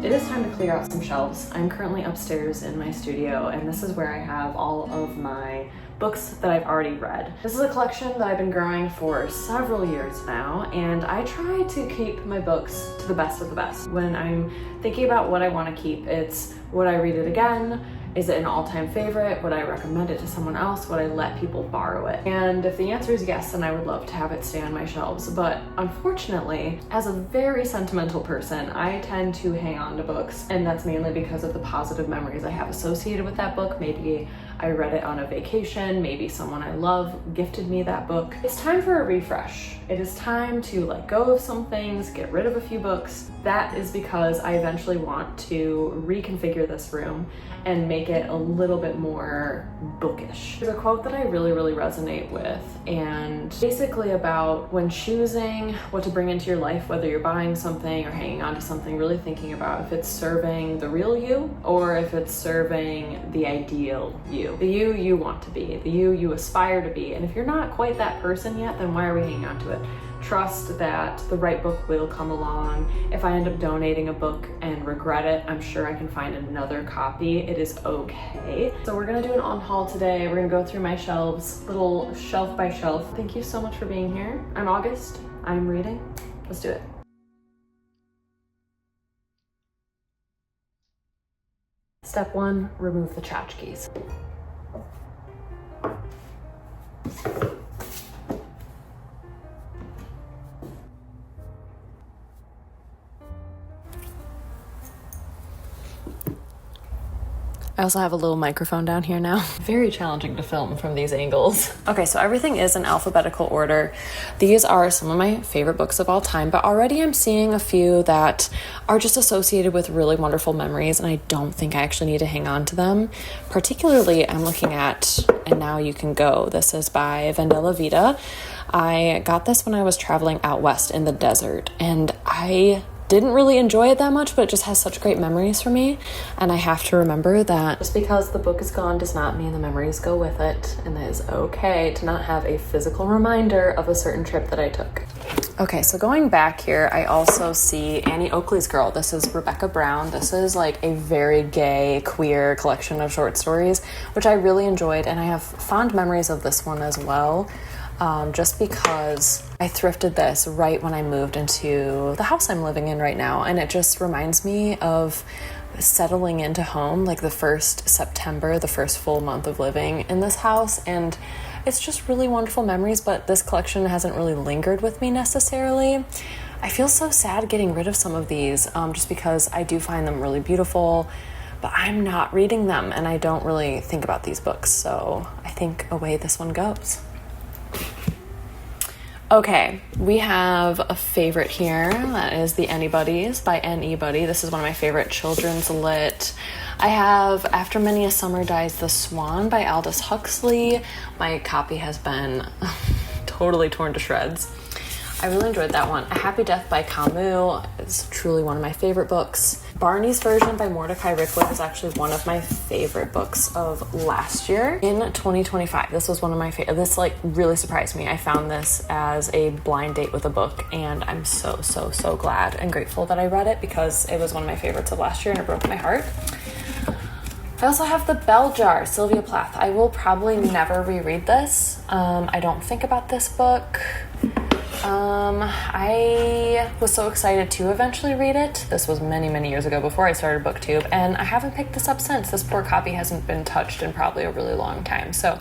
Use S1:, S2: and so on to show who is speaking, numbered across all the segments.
S1: It is time to clear out some shelves. I'm currently upstairs in my studio, and this is where I have all of my books that I've already read. This is a collection that I've been growing for several years now, and I try to keep my books to the best of the best. When I'm thinking about what I want to keep, it's would I read it again? Is it an all-time favorite? Would I recommend it to someone else? Would I let people borrow it? And if the answer is yes, then I would love to have it stay on my shelves. But unfortunately, as a very sentimental person, I tend to hang on to books, and that's mainly because of the positive memories I have associated with that book. Maybe I read it on a vacation, maybe someone I love gifted me that book. It's time for a refresh. It is time to let go of some things, get rid of a few books. That is because I eventually want to reconfigure this room and make it a little bit more bookish. There's a quote that I really resonate with, and basically about when choosing what to bring into your life, whether you're buying something or hanging on to something, really thinking about if it's serving the real you or if it's serving the ideal you, the you you want to be, the you you aspire to be. And if you're not quite that person yet, then why are we hanging on to it? Trust that the right book will come along. If I end up donating a book and regret it, I'm sure I can find another copy. It is okay. So we're gonna do an unhaul today. We're gonna go through my shelves, little shelf by shelf. Thank you so much for being here. I'm August, I'm reading. Let's do it. Step 1, remove the tchotchkes. I also have a little microphone down here now. Very challenging to film from these angles. Okay, so everything is in alphabetical order. These are some of my favorite books of all time, but already I'm seeing a few that are just associated with really wonderful memories, and I don't think I actually need to hang on to them. Particularly, I'm looking at And Now You Can Go. This is by Vendela Vita. I got this when I was traveling out west in the desert, and I didn't really enjoy it that much, but it just has such great memories for me. And I have to remember that just because the book is gone does not mean the memories go with it, and it is okay to not have a physical reminder of a certain trip that I took. Okay, so going back here, I also see Annie Oakley's Girl. This is Rebecca Brown. This is like a very gay, queer collection of short stories, which I really enjoyed, and I have fond memories of this one as well. Just because I thrifted this right when I moved into the house I'm living in right now, and it just reminds me of settling into home, like the first September, the first full month of living in this house, and it's just really wonderful memories, but this collection hasn't really lingered with me necessarily. I feel so sad getting rid of some of these, just because I do find them really beautiful, but I'm not reading them, and I don't really think about these books, so I think away this one goes. Okay, we have a favorite here. That is The Anybody's by Anybody. This is one of my favorite children's lit. I have After Many a Summer Dies the Swan by Aldous Huxley. My copy has been totally torn to shreds. I really enjoyed that one. A Happy Death by Camus is truly one of my favorite books. Barney's Version by Mordecai Rickwood is actually one of my favorite books of last year. In 2025, this was one of my favorite. This like really surprised me. I found this as a blind date with a book, and I'm so glad and grateful that I read it because it was one of my favorites of last year and it broke my heart. I also have The Bell Jar, Sylvia Plath. I will probably never reread this. I don't think about this book. I was so excited to eventually read it. This was many years ago before I started BookTube, and I haven't picked this up since. This poor copy hasn't been touched in probably a really long time, so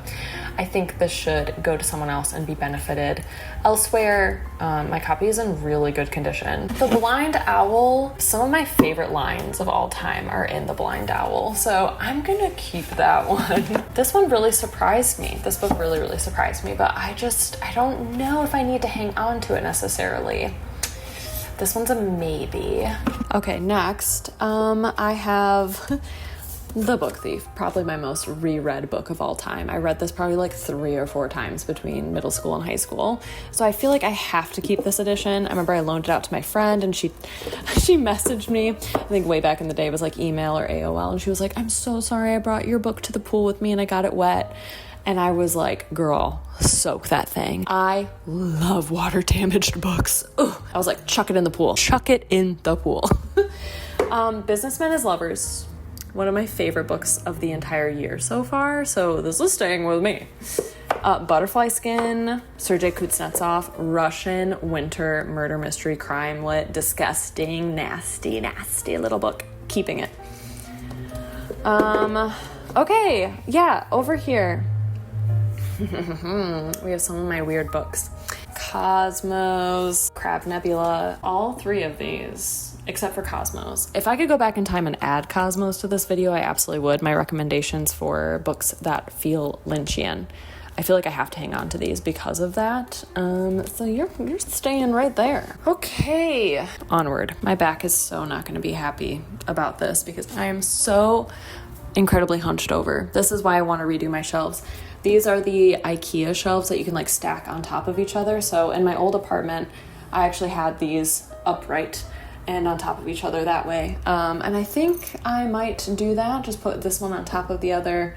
S1: I think this should go to someone else and be benefited elsewhere. My copy is in really good condition. The Blind Owl, some of my favorite lines of all time are in The Blind Owl, so I'm gonna keep that one. This one really surprised me. This book really surprised me, but I don't know if I need to hang on to it necessarily. This one's a maybe. Okay, next, I have The Book Thief, probably my most reread book of all time. I read this probably like 3 or 4 times between middle school and high school. So I feel like I have to keep this edition. I remember I loaned it out to my friend, and she messaged me, I think way back in the day, it was like email or AOL, and she was like, "I'm so sorry I brought your book to the pool with me and I got it wet." And I was like, girl, soak that thing. I love water damaged books. Ugh. I was like, chuck it in the pool. Chuck it in the pool. Businessmen as Lovers, one of my favorite books of the entire year so far, so this is staying with me. Butterfly Skin, Sergei Kuznetsov, Russian winter murder mystery crime lit, disgusting, nasty little book. Keeping it. Okay, yeah, over here. We have some of my weird books. Cosmos, Crab Nebula, all three of these, except for Cosmos. If I could go back in time and add Cosmos to this video, I absolutely would. My recommendations for books that feel Lynchian. I feel like I have to hang on to these because of that. So you're staying right there. Okay, onward. My back is so not going to be happy about this because I am so incredibly hunched over. This is why I want to redo my shelves. These are the IKEA shelves that you can like stack on top of each other. So in my old apartment, I actually had these upright and on top of each other that way. And I think I might do that. Just put this one on top of the other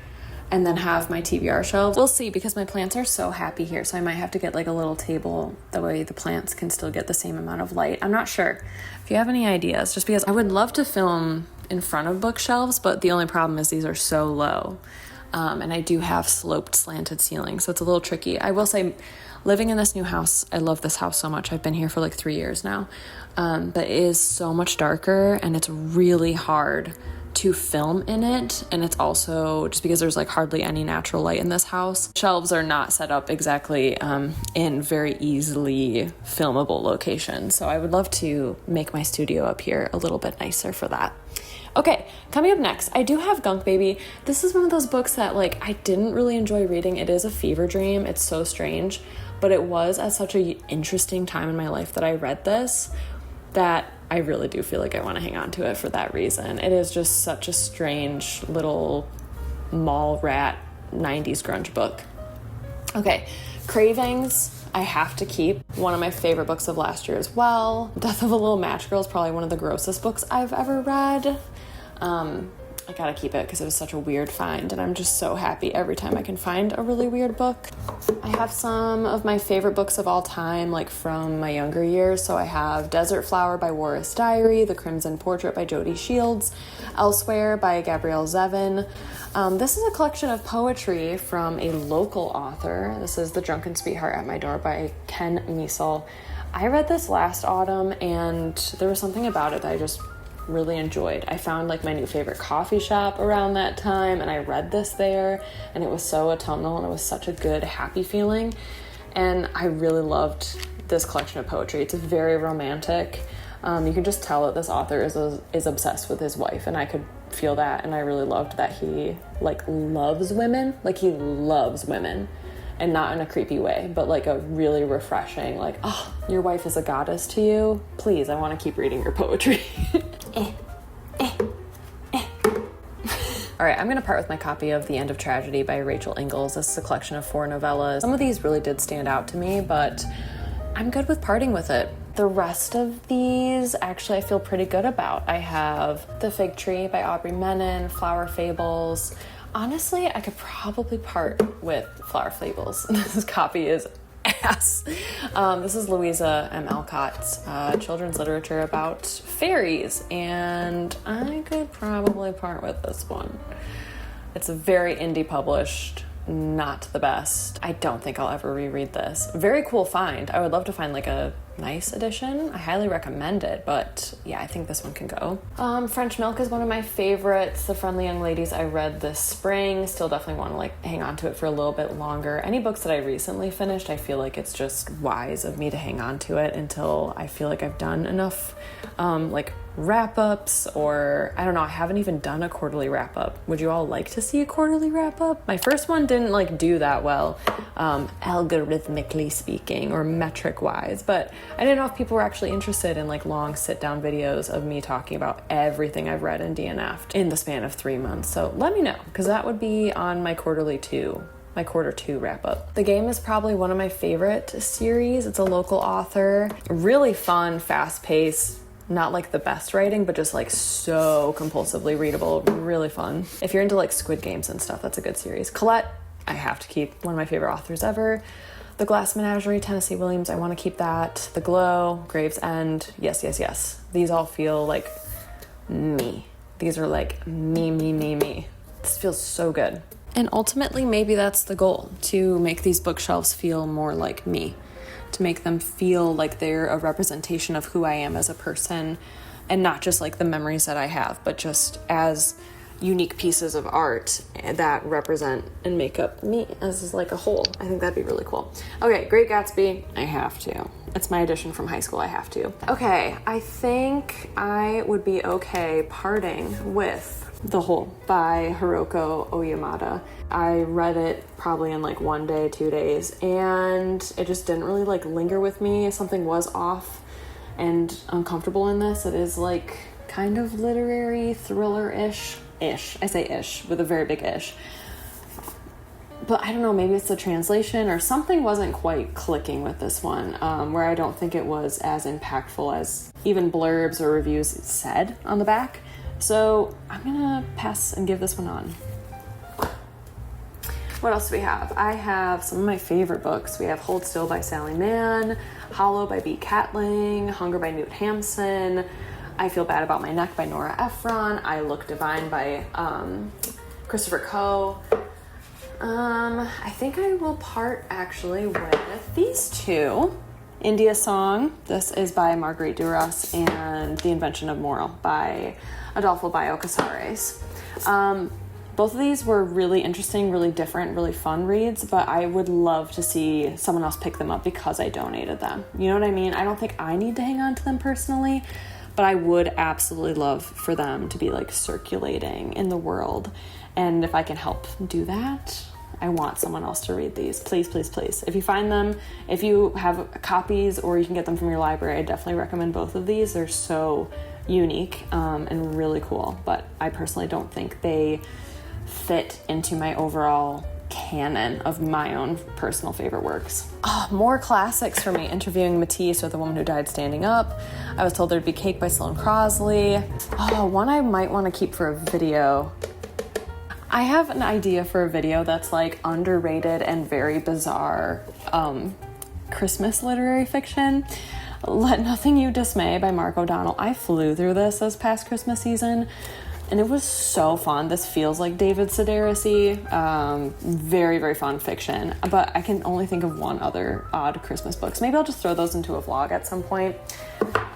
S1: and then have my TBR shelves. We'll see, because my plants are so happy here. So I might have to get like a little table. That way the plants can still get the same amount of light. I'm not sure. If you have any ideas, just because I would love to film in front of bookshelves, but the only problem is these are so low. And I do have sloped, slanted ceilings, so it's a little tricky. I will say, living in this new house, I love this house so much. I've been here for like 3 years now. But it is so much darker, and it's really hard to film in it. And it's also just because there's like hardly any natural light in this house. Shelves are not set up exactly in very easily filmable locations. So I would love to make my studio up here a little bit nicer for that. Okay, coming up next, I do have Gunk Baby. This is one of those books that like I didn't really enjoy reading. It is a fever dream. It's so strange, but it was at such an interesting time in my life that I read this that I really do feel like I want to hang on to it for that reason. It is just such a strange little mall rat 90s grunge book. Okay, Cravings, I have to keep. One of my favorite books of last year as well. Death of a Little Match Girl is probably one of the grossest books I've ever read. I gotta keep it because it was such a weird find, and I'm just so happy every time I can find a really weird book. I have some of my favorite books of all time, like from my younger years. So I have Desert Flower by Warris Diary, The Crimson Portrait by Jody Shields, Elsewhere by Gabrielle Zevin. This is a collection of poetry from a local author. This is The Drunken Sweetheart at My Door by Ken Miesel. I read this last autumn, and there was something about it that I just really enjoyed. I found like my new favorite coffee shop around that time, and I read this there, and it was so autumnal, and it was such a good, happy feeling. And I really loved this collection of poetry. It's very romantic. You can just tell that this author is obsessed with his wife, and I could feel that. And I really loved that he like loves women, and not in a creepy way, but like a really refreshing, like, oh, your wife is a goddess to you. Please, I want to keep reading your poetry. All right, I'm going to part with my copy of The End of Tragedy by Rachel Ingalls. This is a collection of 4 novellas. Some of these really did stand out to me, but I'm good with parting with it. The rest of these, actually, I feel pretty good about. I have The Fig Tree by Aubrey Menon, Flower Fables. Honestly, I could probably part with Flower Fables. This copy is ass. This is Louisa M. Alcott's children's literature about fairies, and I could probably part with this one. It's a very indie published, not the best. I don't think I'll ever reread this. Very cool find. I would love to find like a nice edition. I highly recommend it, but yeah, I think this one can go. French Milk is one of my favorites. The Friendly Young Ladies I read this spring. Still definitely want to like hang on to it for a little bit longer. Any books that I recently finished, I feel like it's just wise of me to hang on to it until I feel like I've done enough like wrap-ups, or I don't know, I haven't even done a quarterly wrap-up. Would you all like to see a quarterly wrap-up? My first one didn't like do that well, algorithmically speaking, or metric wise, but I didn't know if people were actually interested in like long sit-down videos of me talking about everything I've read and DNF'd in the span of 3 months. So let me know, because that would be on my quarter 2 wrap up. The Game is probably one of my favorite series. It's a local author, really fun, fast paced, not like the best writing, but just like so compulsively readable, really fun. If you're into like Squid Games and stuff, that's a good series. Colette, I have to keep, one of my favorite authors ever. The Glass Menagerie, Tennessee Williams, I want to keep that. The Glow, Gravesend, yes. These all feel like me. These are like me. This feels so good. And ultimately, maybe that's the goal, to make these bookshelves feel more like me, to make them feel like they're a representation of who I am as a person, and not just like the memories that I have, but just as unique pieces of art that represent and make up me as like a whole. I think that'd be really cool. Okay, Great Gatsby. I have to. It's my edition from high school. I have to. Okay, I think I would be okay parting with The Whole by Hiroko Oyamada. I read it probably in like 1 day, 2 days, and it just didn't really like linger with me. Something was off and uncomfortable in this. It is like kind of literary thriller-ish. I say ish with a very big ish. But I don't know, maybe it's the translation or something wasn't quite clicking with this one, where I don't think it was as impactful as even blurbs or reviews said on the back. So I'm gonna pass and give this one on. What else do we have? I have some of my favorite books. We have Hold Still by Sally Mann, Hollow by B. Catling, Hunger by Newt Hampson, I Feel Bad About My Neck by Nora Ephron, I Look Divine by Christopher Coe. I think I will part actually with these two. India Song, this is by Marguerite Duras, and The Invention of Moral by Adolfo Bioy Casares. Both of these were really interesting, really different, really fun reads, but I would love to see someone else pick them up because I donated them. You know what I mean? I don't think I need to hang on to them personally, but I would absolutely love for them to be like circulating in the world. And if I can help do that, I want someone else to read these. Please, please, please. If you find them, if you have copies or you can get them from your library, I definitely recommend both of these. They're so unique and really cool, but I personally don't think they fit into my overall canon of my own personal favorite works. More classics for me. Interviewing Matisse, or The Woman Who Died Standing Up. I was told there'd be Cake by Sloane Crosley. One I might want to keep for a video. I have an idea for a video that's like underrated and very bizarre Christmas literary fiction. Let Nothing You Dismay by Mark O'Donnell. I flew through this past Christmas season, and it was so fun. This feels like David Sedaris-y. Very, very fun fiction. But I can only think of one other odd Christmas book. So maybe I'll just throw those into a vlog at some point.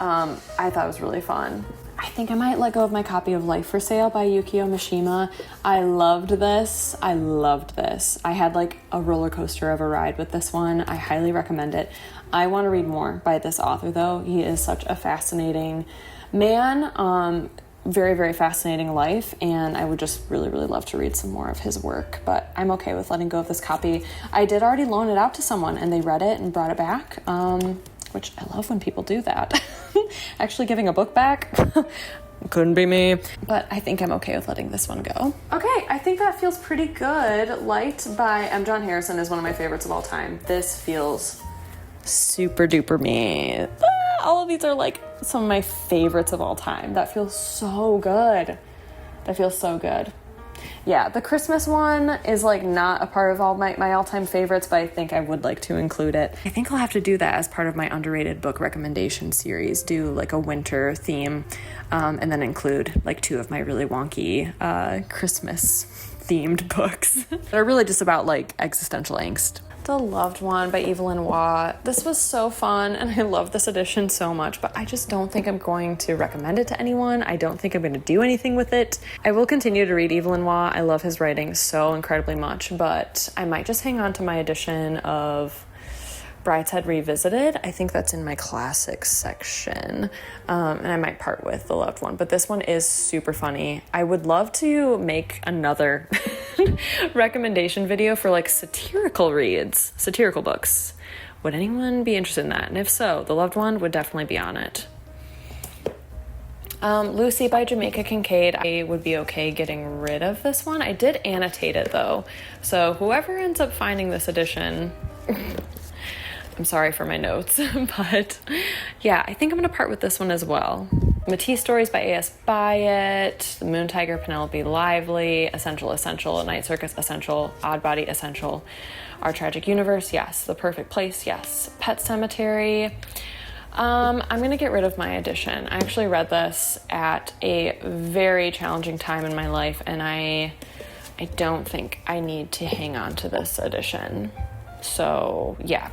S1: I thought it was really fun. I think I might let go of my copy of Life for Sale by Yukio Mishima. I loved this. I had like a roller coaster of a ride with this one. I highly recommend it. I want to read more by this author though. He is such a fascinating man. Very, very fascinating life, and I would just really, really love to read some more of his work, but I'm okay with letting go of this copy. I did already loan it out to someone, and they read it and brought it back, which I love when people do that. Actually giving a book back, couldn't be me, but I think I'm okay with letting this one go. Okay, I think that feels pretty good. Light by M. John Harrison is one of my favorites of all time. This feels super duper me. All of these are like some of my favorites of all time. That feels so good. Yeah, the Christmas one is like not a part of all my all-time favorites, but I think I would like to include it. I think I'll have to do that as part of my underrated book recommendation series, do like a winter theme, and then include like 2 of my really wonky Christmas themed books that are really just about like existential angst. The Loved One by Evelyn Waugh. This was so fun, and I love this edition so much, but I just don't think I'm going to recommend it to anyone. I don't think I'm going to do anything with it. I will continue to read Evelyn Waugh. I love his writing so incredibly much, but I might just hang on to my edition of Brideshead Revisited. I think that's in my classics section, and I might part with The Loved One, but this one is super funny. I would love to make another recommendation video for like satirical reads, satirical books. Would anyone be interested in that? And if so, The Loved One would definitely be on it. Lucy by Jamaica Kincaid. I would be okay getting rid of this one. I did annotate it though, so whoever ends up finding this edition, I'm sorry for my notes, but yeah, I think I'm gonna part with this one as well. Matisse Stories by A.S. Byatt, The Moon Tiger, Penelope Lively, Essential, Night Circus, Essential, Odd Body, Essential, Our Tragic Universe, yes. The Perfect Place, yes. Pet Cemetery, I'm gonna get rid of my edition. I actually read this at a very challenging time in my life, and I don't think I need to hang on to this edition. So yeah,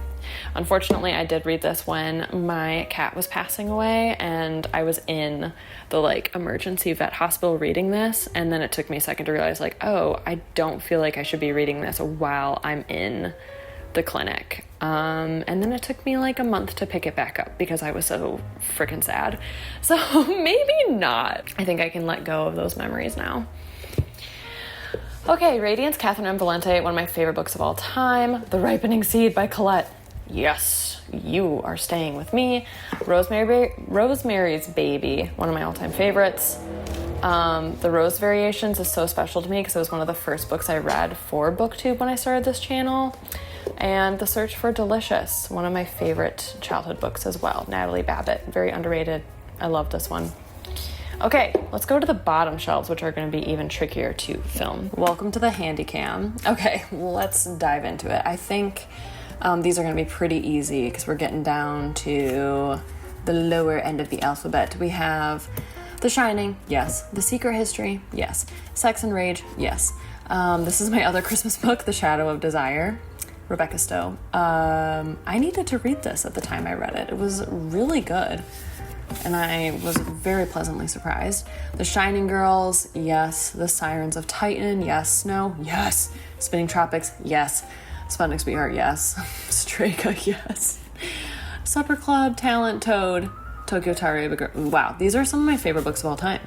S1: unfortunately I did read this when my cat was passing away, and I was in the like emergency vet hospital reading this, and then it took me a second to realize like, oh, I don't feel like I should be reading this while I'm in the clinic. And then it took me like a month to pick it back up because I was so freaking sad. So maybe not. I think I can let go of those memories now. Okay, Radiance, Catherine M. Valente, one of my favorite books of all time. The Ripening Seed by Colette. Yes, you are staying with me. Rosemary's Baby, one of my all-time favorites. The Rose Variations is so special to me because it was one of the first books I read for BookTube when I started this channel. And The Search for Delicious, one of my favorite childhood books as well. Natalie Babbitt, very underrated. I love this one. Okay, let's go to the bottom shelves, which are going to be even trickier to film. Welcome to the Handycam. Okay, let's dive into it. I think these are going to be pretty easy because we're getting down to the lower end of the alphabet. We have The Shining, yes. The Secret History, yes. Sex and Rage, yes. This is my other Christmas book, The Shadow of Desire, Rebecca Stowe. I needed to read this at the time I read it. It was really good, and I was very pleasantly surprised. The Shining Girls, yes. The Sirens of Titan, yes. Snow, yes. Spinning Tropics, yes. Sputnik Sweetheart, yes. Strega, yes. Supper Club, Talent, Toad, Tokyo Tarei. Wow, these are some of my favorite books of all time.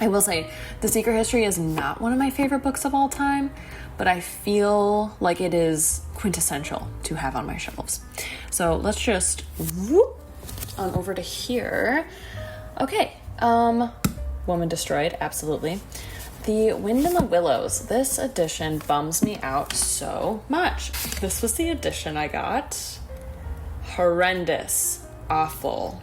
S1: I will say, The Secret History is not one of my favorite books of all time, but I feel like it is quintessential to have on my shelves. So let's just whoop on over to here. Okay, Woman Destroyed, absolutely. The Wind in the Willows. This edition bums me out so much. This was the edition I got. Horrendous. Awful.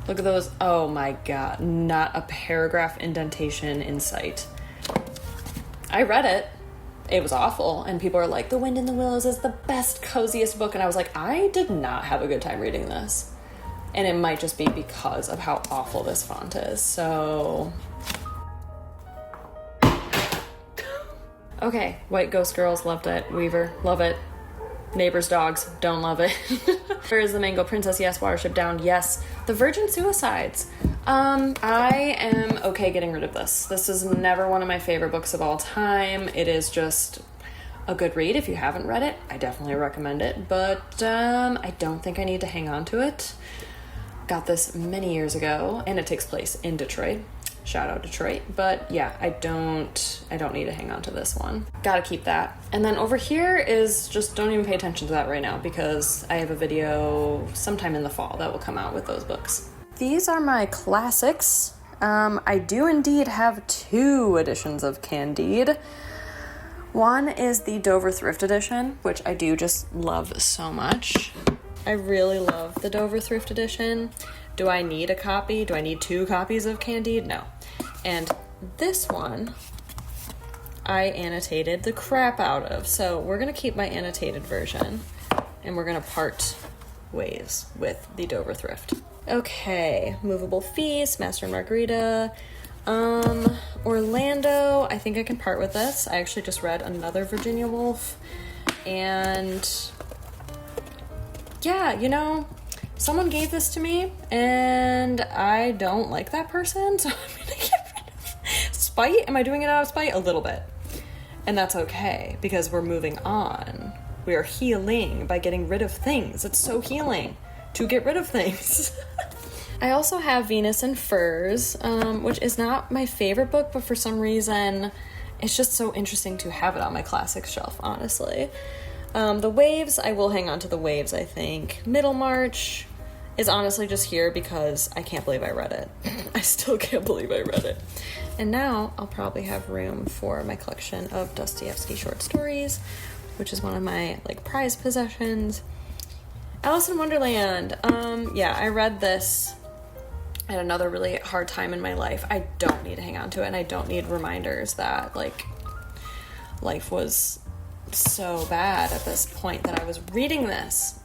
S1: Look at those. Oh my god. Not a paragraph indentation in sight. I read it. It was awful. And people are like, The Wind in the Willows is the best, coziest book. And I was like, I did not have a good time reading this. And it might just be because of how awful this font is. So... Okay, White Ghost Girls, loved it. Weaver, love it. Neighbor's Dogs, don't love it. Where is the Mango Princess? Yes. Watership Down? Yes. The Virgin Suicides. I am okay getting rid of this. This is never one of my favorite books of all time. It is just a good read. If you haven't read it, I definitely recommend it. But I don't think I need to hang on to it. Got this many years ago, and it takes place in Detroit. Shout out Detroit. But yeah, I don't need to hang on to this one. Gotta keep that. And then over here is just, don't even pay attention to that right now because I have a video sometime in the fall that will come out with those books. These are my classics. I do indeed have 2 editions of Candide. One is the Dover Thrift Edition, which I do just love so much. I really love the Dover Thrift Edition. Do I need a copy? Do I need 2 copies of Candide? No. And this one, I annotated the crap out of. So we're going to keep my annotated version, and we're going to part ways with the Dover Thrift. Okay, Movable Feast, Master and Margarita. Orlando, I think I can part with this. I actually just read another Virginia Woolf. And yeah, you know, someone gave this to me, and I don't like that person, so I'm gonna get rid of it. Spite? Am I doing it out of spite? A little bit. And that's okay, because we're moving on. We are healing by getting rid of things. It's so healing to get rid of things. I also have Venus in Furs, which is not my favorite book, but for some reason, it's just so interesting to have it on my classics shelf, honestly. The Waves, I will hang on to the Waves, I think. Middlemarch is honestly just here because I can't believe I read it. I still can't believe I read it. And now I'll probably have room for my collection of Dostoevsky short stories, which is one of my prized possessions. Alice in Wonderland. Yeah, I read this at another really hard time in my life. I don't need to hang on to it, and I don't need reminders that life was so bad at this point that I was reading this.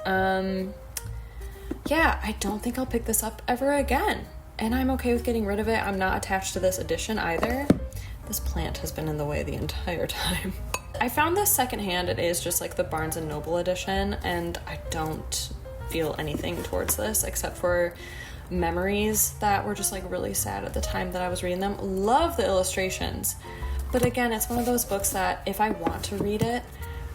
S1: yeah, I don't think I'll pick this up ever again. And I'm okay with getting rid of it. I'm not attached to this edition either. This plant has been in the way the entire time. I found this secondhand. It is just like the Barnes & Noble edition, and I don't feel anything towards this except for memories that were just like really sad at the time that I was reading them. Love the illustrations. But again, it's one of those books that if I want to read it,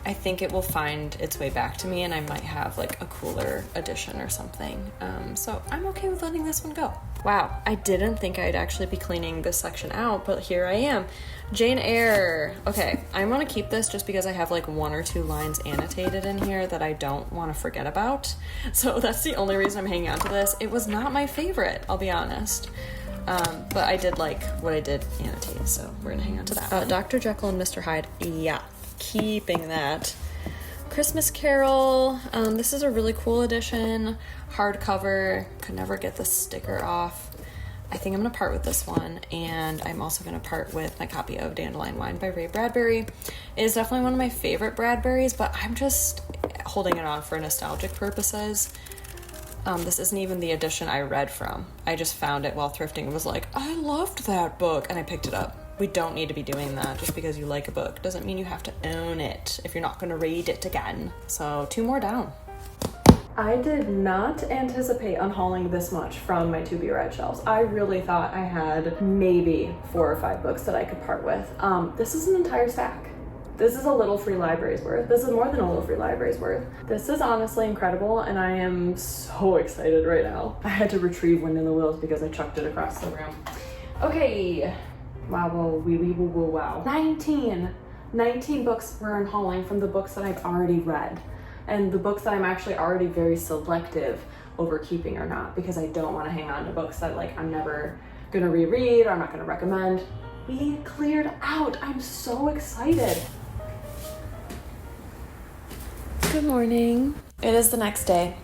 S1: I think it will find its way back to me, and I might have like a cooler edition or something. So I'm okay with letting this one go. Wow, I didn't think I'd actually be cleaning this section out, but here I am. Jane Eyre. Okay, I'm gonna keep this just because I have like 1 or 2 lines annotated in here that I don't want to forget about. So that's the only reason I'm hanging on to this. It was not my favorite, I'll be honest. But I did like what I did annotate, so we're gonna hang on to that. Dr. Jekyll and Mr. Hyde. Yeah, keeping that. Christmas Carol. This is a really cool edition. Hardcover. Could never get the sticker off. I think I'm going to part with this one, and I'm also going to part with my copy of Dandelion Wine by Ray Bradbury. It is definitely one of my favorite Bradburys, but I'm just holding it on for nostalgic purposes. This isn't even the edition I read from. I just found it while thrifting and was like, I loved that book, and I picked it up. We don't need to be doing that. Just because you like a book doesn't mean you have to own it if you're not going to read it again. So 2 more down. I did not anticipate unhauling this much from my to-be-read shelves. I really thought I had maybe 4 or 5 books that I could part with. This is an entire stack. This is a little free library's worth. This is more than a little free library's worth. This is honestly incredible, and I am so excited right now. I had to retrieve Wind in the Willows because I chucked it across the room. Okay. Wow. 19 books we're unhauling from the books that I've already read, and the books that I'm actually already very selective over keeping or not, because I don't want to hang on to books that like I'm never gonna reread or I'm not gonna recommend. We cleared out. I'm so excited. Good morning. It is the next day.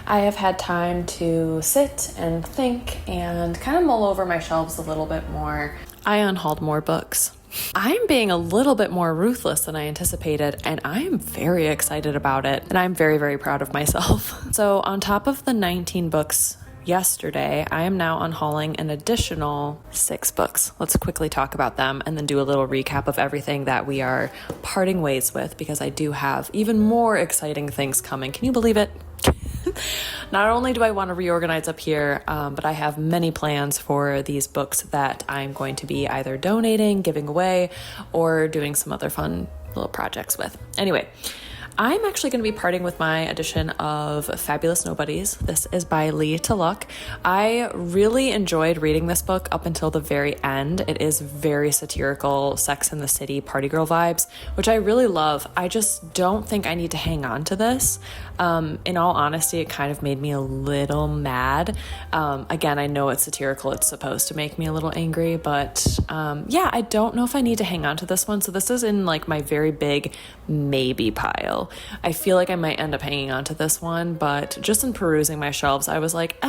S1: I have had time to sit and think and kind of mull over my shelves a little bit more. I unhauled more books. I'm being a little bit more ruthless than I anticipated, and I am very excited about it, and I'm very, very proud of myself. So on top of the 19 books yesterday, I am now unhauling an additional 6 books. Let's quickly talk about them and then do a little recap of everything that we are parting ways with, because I do have even more exciting things coming. Can you believe it? Not only do I want to reorganize up here, but I have many plans for these books that I'm going to be either donating, giving away, or doing some other fun little projects with. Anyway, I'm actually going to be parting with my edition of Fabulous Nobodies. This is by Lee Tulloch. I really enjoyed reading this book up until the very end. It is very satirical, Sex and the City, party girl vibes, which I really love. I just don't think I need to hang on to this. In all honesty, it kind of made me a little mad. Again, I know it's satirical. It's supposed to make me a little angry, but yeah, I don't know if I need to hang on to this one. So this is in like my very big maybe pile. I feel like I might end up hanging on to this one, but just in perusing my shelves, I was like,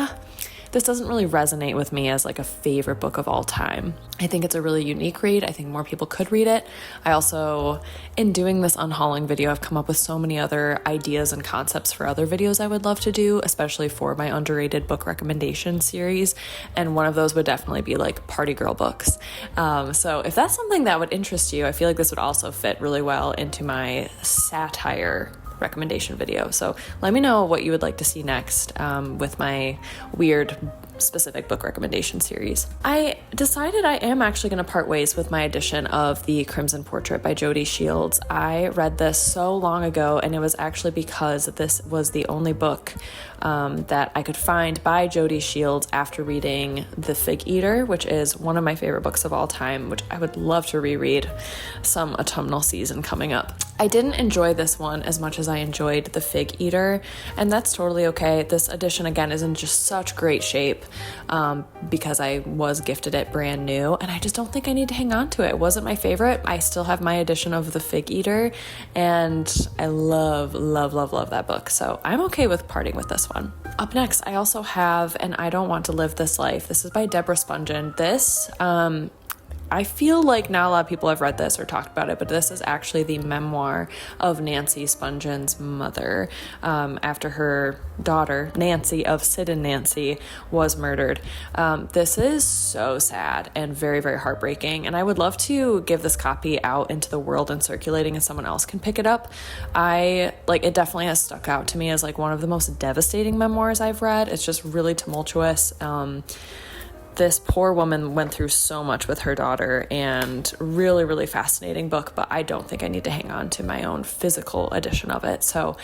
S1: this doesn't really resonate with me as like a favorite book of all time. I think it's a really unique read. I think more people could read it. I also, in doing this unhauling video, I've come up with so many other ideas and concepts for other videos I would love to do, especially for my underrated book recommendation series. And one of those would definitely be like party girl books. So if that's something that would interest you, I feel like this would also fit really well into my satire recommendation video. So let me know what you would like to see next with my weird specific book recommendation series. I decided I am actually going to part ways with my edition of The Crimson Portrait by Jody Shields. I read this so long ago, and it was actually because this was the only book that I could find by Jody Shields after reading The Fig Eater, which is one of my favorite books of all time, which I would love to reread some autumnal season coming up. I didn't enjoy this one as much as I enjoyed The Fig Eater, and that's totally okay. This edition, again, is in just such great shape because I was gifted it brand new, and I just don't think I need to hang on to it. It wasn't my favorite. I still have my edition of The Fig Eater, and I love, love, love, love that book, so I'm okay with parting with this one. Up next, I also have And I Don't Want to Live This Life. This is by Deborah Spungen. This I feel like not a lot of people have read this or talked about it, but this is actually the memoir of Nancy Spongeon's mother, after her daughter, Nancy of Sid and Nancy, was murdered. This is so sad and very, very heartbreaking, and I would love to give this copy out into the world and circulating and someone else can pick it up. It definitely has stuck out to me as like one of the most devastating memoirs I've read. It's just really tumultuous. This poor woman went through so much with her daughter, and really, really fascinating book, but I don't think I need to hang on to my own physical edition of it. So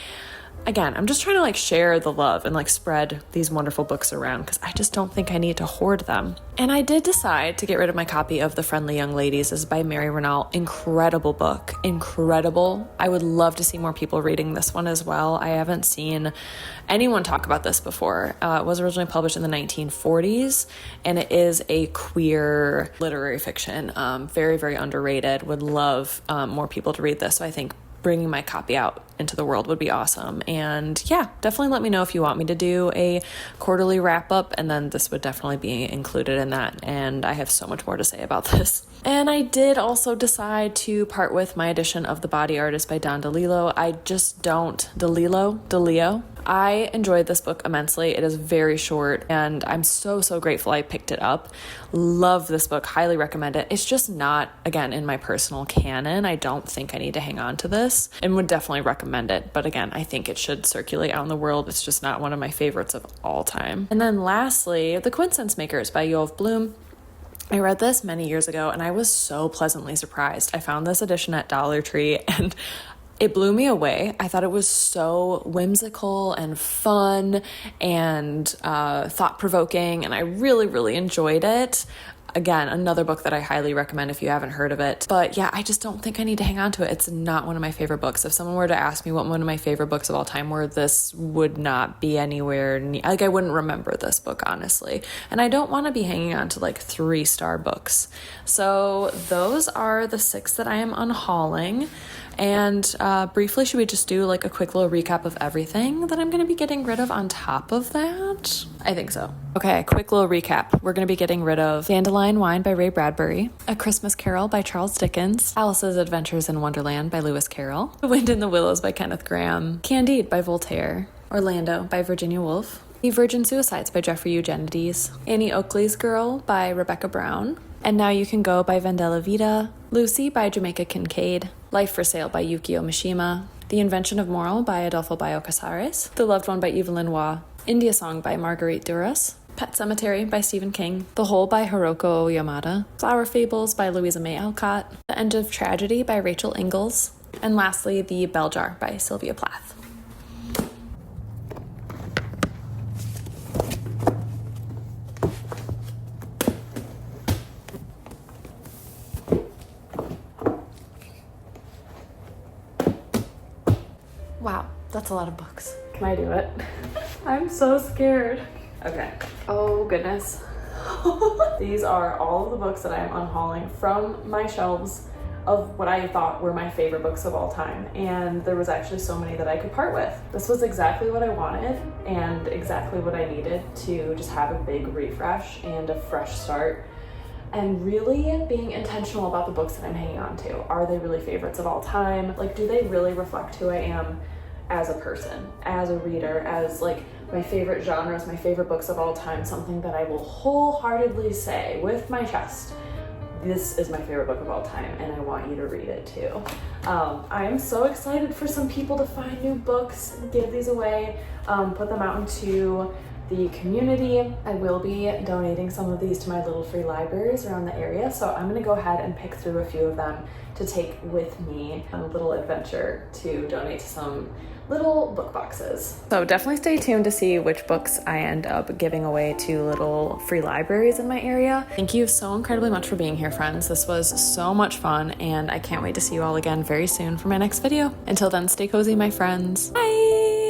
S1: again, I'm just trying to like share the love and like spread these wonderful books around because I just don't think I need to hoard them. And I did decide to get rid of my copy of The Friendly Young Ladies. This is by Mary Renault. Incredible book. Incredible. I would love to see more people reading this one as well. I haven't seen anyone talk about this before. It was originally published in the 1940s, and it is a queer literary fiction. Very, very underrated. Would love more people to read this. So I think bringing my copy out into the world would be awesome. And yeah, definitely let me know if you want me to do a quarterly wrap up, and then this would definitely be included in that. And I have so much more to say about this. And I did also decide to part with my edition of The Body Artist by Don DeLillo. DeLillo. I enjoyed this book immensely. It is very short, and I'm so, so grateful I picked it up. Love this book. Highly recommend it. It's just not, again, in my personal canon. I don't think I need to hang on to this, and would definitely recommend it. But again, I think it should circulate out in the world. It's just not one of my favorites of all time. And then lastly, The Coincidence Makers by Yoav Bloom. I read this many years ago, and I was so pleasantly surprised. I found this edition at Dollar Tree, and it blew me away. I thought it was so whimsical and fun and thought-provoking, and I really, really enjoyed it. Again, another book that I highly recommend if you haven't heard of it. But yeah, I just don't think I need to hang on to it. It's not one of my favorite books. If someone were to ask me what one of my favorite books of all time were, this would not be anywhere near, like I wouldn't remember this book, honestly. And I don't want to be hanging on to like 3-star books. So those are the 6 that I am unhauling. And briefly, should we just do like a quick little recap of everything that I'm going to be getting rid of on top of that? I think so. Okay, quick little recap. We're going to be getting rid of Dandelion Wine by Ray Bradbury, A Christmas Carol by Charles Dickens, Alice's Adventures in Wonderland by Lewis Carroll, The Wind in the Willows by Kenneth Grahame, Candide by Voltaire, Orlando by Virginia Woolf, The Virgin Suicides by Jeffrey Eugenides, Annie Oakley's Girl by Rebecca Brown, And Now You Can Go by Vandella Vida, Lucy by Jamaica Kincaid, Life for Sale by Yukio Mishima, The Invention of Moral by Adolfo Bayo Casares, The Loved One by Evelyn Waugh, India Song by Marguerite Duras, Pet Cemetery by Stephen King, The Whole by Hiroko Yamada, Flower Fables by Louisa May Alcott, The End of Tragedy by Rachel Ingalls, and lastly, The Bell Jar by Sylvia Plath. Wow, that's a lot of books. Can I do it? I'm so scared. Okay. Oh goodness. These are all of the books that I am unhauling from my shelves of what I thought were my favorite books of all time. And there was actually so many that I could part with. This was exactly what I wanted and exactly what I needed to just have a big refresh and a fresh start. And really being intentional about the books that I'm hanging on to. Are they really favorites of all time? Like, do they really reflect who I am as a person, as a reader, as like my favorite genres, my favorite books of all time, something that I will wholeheartedly say with my chest, this is my favorite book of all time and I want you to read it too. I am so excited for some people to find new books, give these away, put them out into the community. I will be donating some of these to my little free libraries around the area, so I'm gonna go ahead and pick through a few of them to take with me on a little adventure to donate to some little book boxes. So definitely stay tuned to see which books I end up giving away to little free libraries in my area. Thank you so incredibly much for being here, friends. This was so much fun, and I can't wait to see you all again very soon for my next video. Until then, stay cozy, my friends. Bye!